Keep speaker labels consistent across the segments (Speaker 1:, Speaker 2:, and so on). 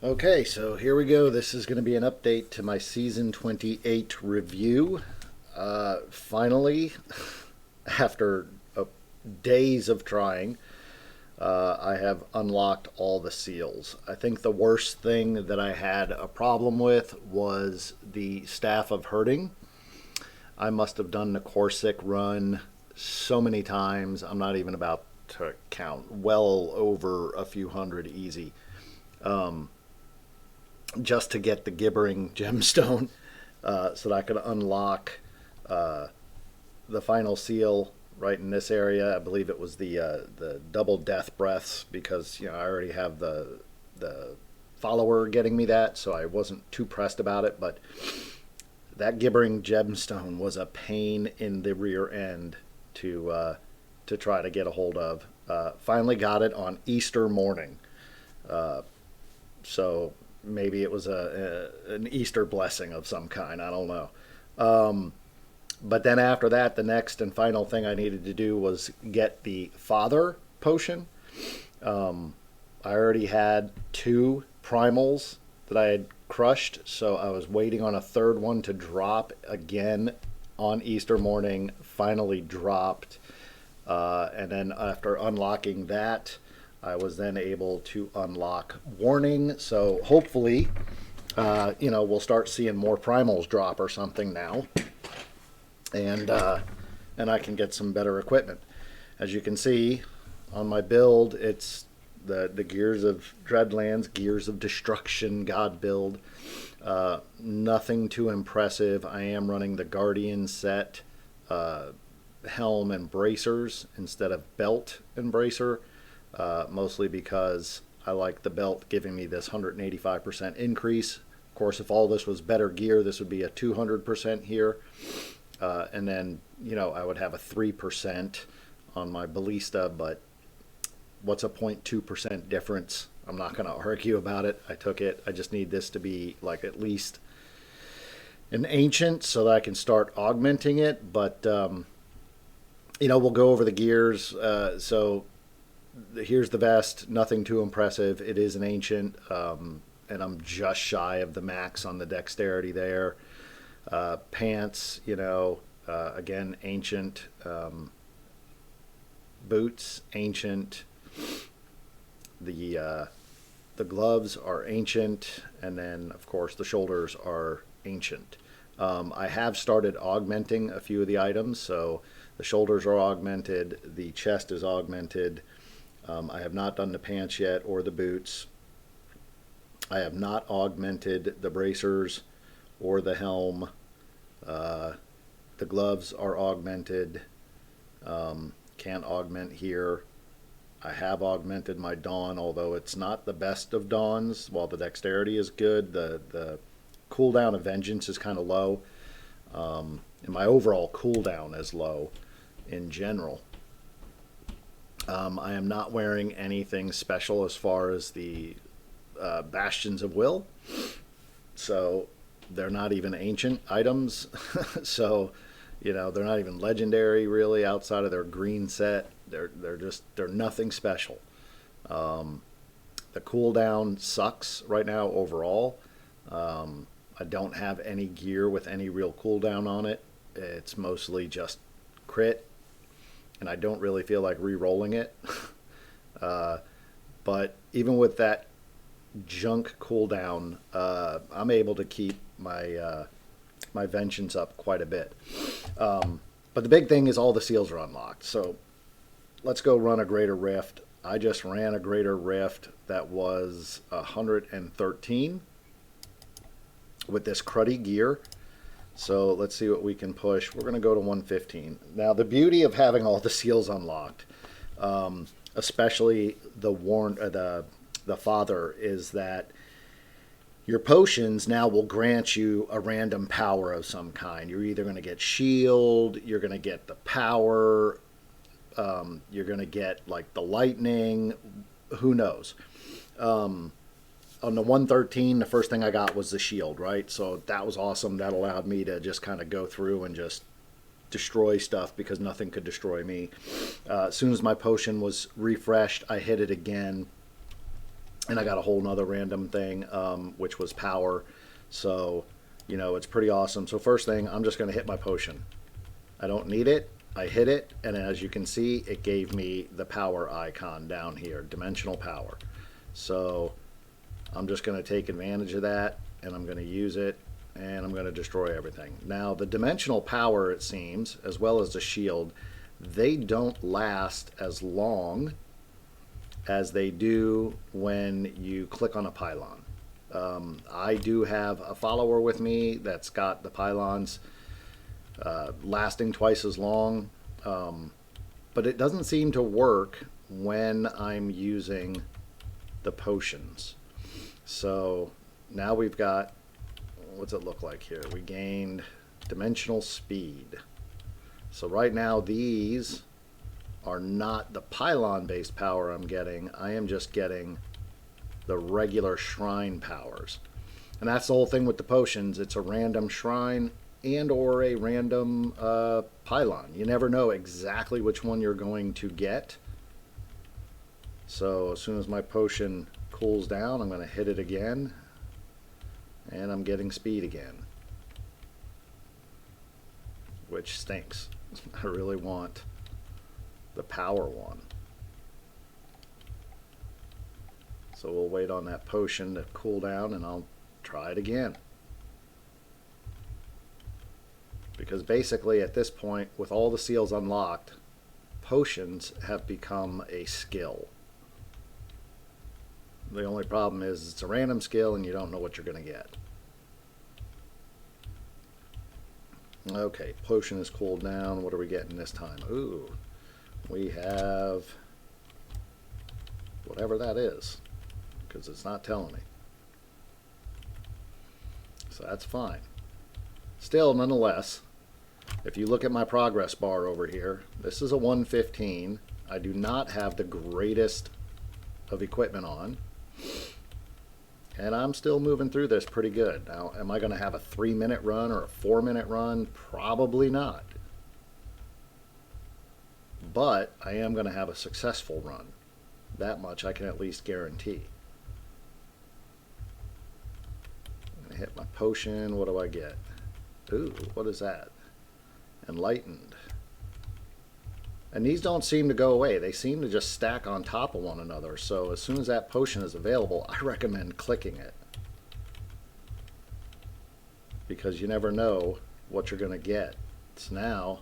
Speaker 1: Okay, so here we go. This is going to be an update to my season 28 review. Finally, after days of trying, I have unlocked all the seals. I think the worst thing that I had a problem with was the Staff of Hurting. I must have done the Corsic run so many times, I'm not even about to count. Well over a few hundred easy. Just to get the gibbering gemstone so that I could unlock uh, the final seal right in this area. I believe it was the double death breaths because I already have the follower getting me that, so I wasn't too pressed about it. But that gibbering gemstone was a pain in the rear end to try to get a hold of. Finally got it on Easter morning. So maybe it was an Easter blessing of some kind. I don't know. But then after that, the next and final thing I needed to do was get the Father potion. I already had two primals that I had crushed, so I was waiting on a third one to drop again on Easter morning. Finally dropped. And then after unlocking that, I was then able to unlock Warning. So hopefully, we'll start seeing more primals drop or something now, and I can get some better equipment. As you can see on my build, it's the Gears of Dreadlands, Gears of Destruction God build. Nothing too impressive. I am running the Guardian set, helm and bracers instead of belt and bracer. Mostly because I like the belt giving me this 185% increase. Of course, if all this was better gear, this would be a 200% here. And then, I would have a 3% on my ballista, but what's a 0.2% difference? I'm not going to argue about it. I took it. I just need this to be like at least an ancient so that I can start augmenting it. But, we'll go over the gears. So here's the vest. Nothing too impressive. It is an ancient, and I'm just shy of the max on the dexterity there. Pants, again, ancient. Boots, ancient. The gloves are ancient, and then of course the shoulders are ancient. I have started augmenting a few of the items, so the shoulders are augmented, the chest is augmented. I have not done the pants yet or the boots. I have not augmented the bracers or the helm. The gloves are augmented. Can't augment here. I have augmented my Dawn, although it's not the best of Dawns. While the dexterity is good, the cooldown of Vengeance is kind of low. And my overall cooldown is low in general. I am not wearing anything special as far as the Bastions of Will. So they're not even ancient items. So, they're not even legendary really outside of their green set. They're nothing special. The cooldown sucks right now overall. I don't have any gear with any real cooldown on it. It's mostly just crit, and I don't really feel like re-rolling it. But even with that junk cooldown, I'm able to keep my vengeance up quite a bit. But the big thing is all the seals are unlocked. So let's go run a greater rift. I just ran a greater rift that was 113 with this cruddy gear. So let's see what we can push. We're going to go to 115. Now the beauty of having all the seals unlocked, especially the Father, is that your potions now will grant you a random power of some kind. You're either going to get shield, you're going to get the power, you're going to get like the lightning, who knows. On the 113, the first thing I got was the shield, right? So that was awesome. That allowed me to just kind of go through and just destroy stuff because nothing could destroy me. As soon as my potion was refreshed, I hit it again. And I got a whole nother random thing, which was power. So, it's pretty awesome. So first thing, I'm just going to hit my potion. I don't need it. I hit it, and as you can see, it gave me the power icon down here, dimensional power. So I'm just going to take advantage of that, and I'm going to use it, and I'm going to destroy everything. Now, the dimensional power, it seems, as well as the shield, they don't last as long as they do when you click on a pylon. I do have a follower with me that's got the pylons lasting twice as long, but it doesn't seem to work when I'm using the potions. So now we've got, what's it look like here? We gained dimensional speed. So right now these are not the pylon based power I'm getting. I am just getting the regular shrine powers. And that's the whole thing with the potions. It's a random shrine and or a random pylon. You never know exactly which one you're going to get. So as soon as my potion cools down, I'm going to hit it again, and I'm getting speed again, which stinks. I really want the power one. So we'll wait on that potion to cool down, and I'll try it again. Because basically at this point, with all the seals unlocked, potions have become a skill. The only problem is it's a random skill and you don't know what you're going to get. Okay, potion is cooled down. What are we getting this time? Ooh, we have whatever that is, because it's not telling me. So that's fine. Still, nonetheless, if you look at my progress bar over here, this is a 115. I do not have the greatest of equipment on, and I'm still moving through this pretty good. Now, am I going to have a 3-minute run or a 4-minute run? Probably not. But I am going to have a successful run. That much I can at least guarantee. I'm going to hit my potion. What do I get? Ooh, what is that? Enlightened. And these don't seem to go away. They seem to just stack on top of one another. So as soon as that potion is available, I recommend clicking it, because you never know what you're going to get. So now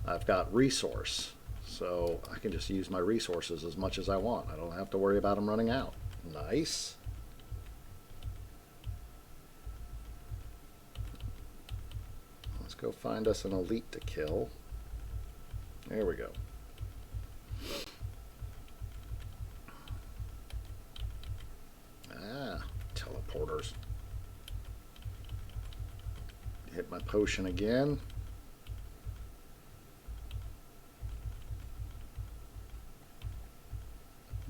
Speaker 1: I've got resource, so I can just use my resources as much as I want. I don't have to worry about them running out. Nice. Let's go find us an elite to kill. There we go. Ah, teleporters. Hit my potion again.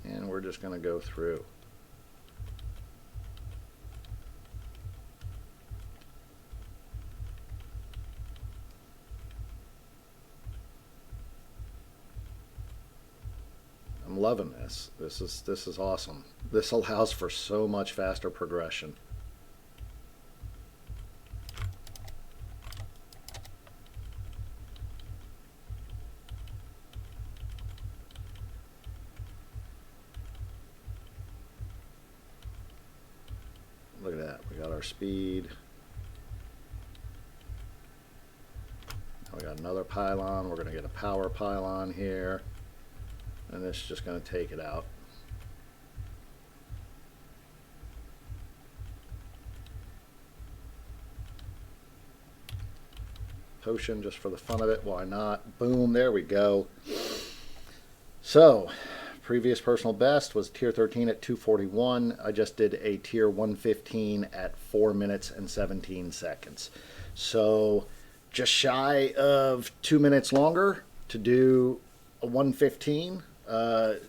Speaker 1: And we're just going to go through. I'm loving this. This is awesome. This allows for so much faster progression. Look at that. We got our speed. Now we got another pylon. We're going to get a power pylon here. And this is just going to take it out. Potion just for the fun of it. Why not? Boom. There we go. So, previous personal best was tier 13 at 241. I just did a tier 115 at 4 minutes and 17 seconds. So, just shy of 2 minutes longer to do a 115.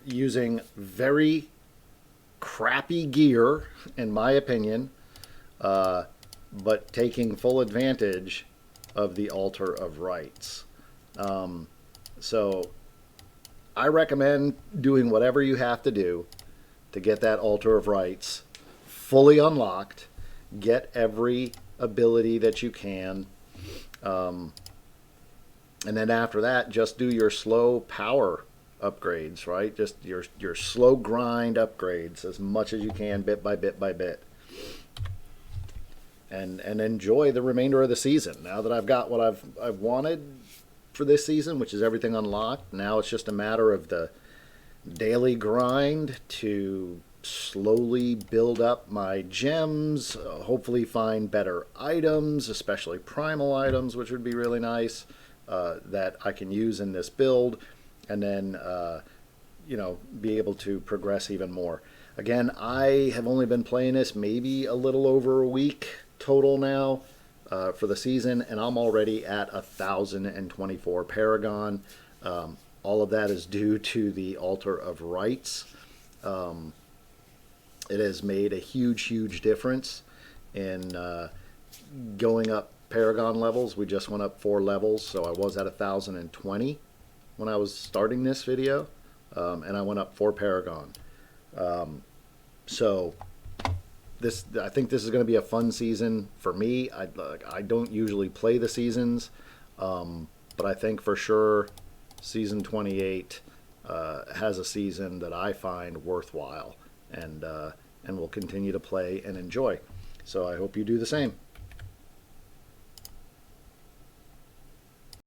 Speaker 1: Using very crappy gear, in my opinion, but taking full advantage of the Altar of Rites. So I recommend doing whatever you have to do to get that Altar of Rights fully unlocked, get every ability that you can, and then after that, just do your slow power upgrades, right? Just your slow grind upgrades as much as you can, bit by bit by bit, and enjoy the remainder of the season. Now that I've got what I've wanted for this season, which is everything unlocked, now it's just a matter of the daily grind to slowly build up my gems, hopefully find better items, especially primal items, which would be really nice, that I can use in this build, and then be able to progress even more. Again, I have only been playing this maybe a little over a week total now for the season, and I'm already at 1,024 Paragon. All of that is due to the Altar of Rights. It has made a huge difference in going up Paragon levels. We just went up 4 levels, so I was at 1,020 when I was starting this video, and I went up 4 Paragon. So I think this is going to be a fun season for me. I don't usually play the seasons, but I think for sure season 28 has a season that I find worthwhile, and will continue to play and enjoy. So I hope you do the same.